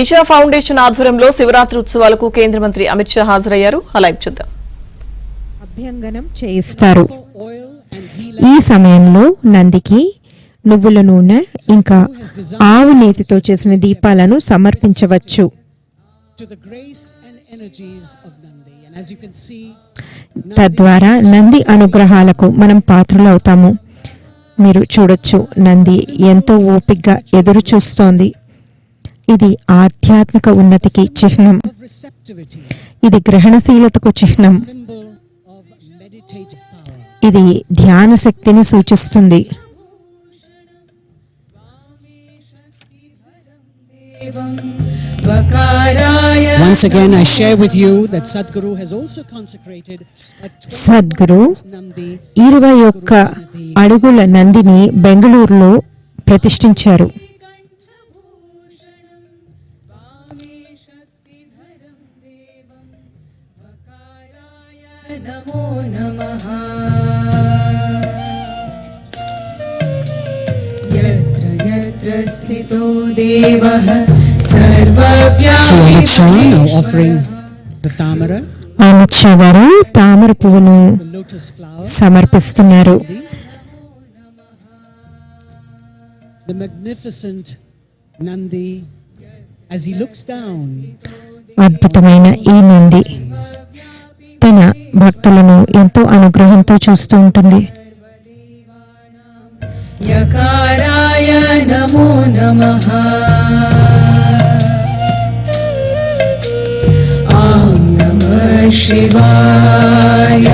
Isha foundation ఆధ్వర్యంలో శివరాత్రి ఉత్సవాలకు కేంద్ర మంత్రి అమిత్ షా హాజరయ్యారు. లైవ్ చూద్దాం. అభ్యంగనం చేయిస్తారు. ఈ సమయంలో నందికి నువ్వుల నూనె ఇంకా ఆవు నేతితో చేసిన దీపాలను సమర్పించవచ్చు. తద్వారా నంది అనుగ్రహాలకు మనం పాత్రులవుతాము. మీరు చూడొచ్చు, నంది ఎంతో ఓపికగా ఎదురు చూస్తోంది. ఇది ఆధ్యాత్మిక ఉన్నతికి చిహ్నం. ఇది గ్రహణశీలతకు చిహ్నం. ఇది ధ్యాన శక్తిని సూచిస్తుంది. Once again, I share with you that Sadhguru has also consecrated Sadhguru 21 అడుగుల నందిని బెంగళూరులో ప్రతిష్ఠించారు. So Amit Shah now offering the tamara, Amit Shah గారు తామర పువ్వును the lotus flower, సమర్పిస్తున్నారు. the magnificent Nandi, as he looks down, అద్భుతమైన ఈ నంది తన భక్తులను ఎంతో అనుగ్రహంతో చూస్తూ ఉంటుంది. యకారాయ నమో నమః. ఓం నమః శివాయ.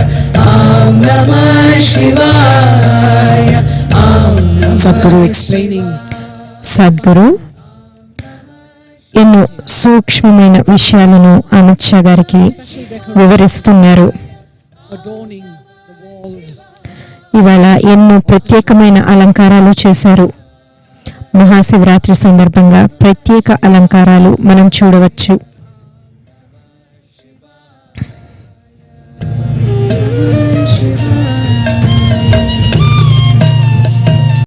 ఓం నమః శివాయ. ఓం నమః. Sadhguru explaining సద్గురు ఎన్నో సూక్ష్మమైన విషయాలను అమిత్ షా గారికి వివరిస్తున్నారు. adorning the walls, ఇవాళ ఎన్నో ప్రత్యేకమైన అలంకారాలు చేశారు. మహాశివరాత్రి సందర్భంగా ప్రత్యేక అలంకారాలు మనం చూడవచ్చు.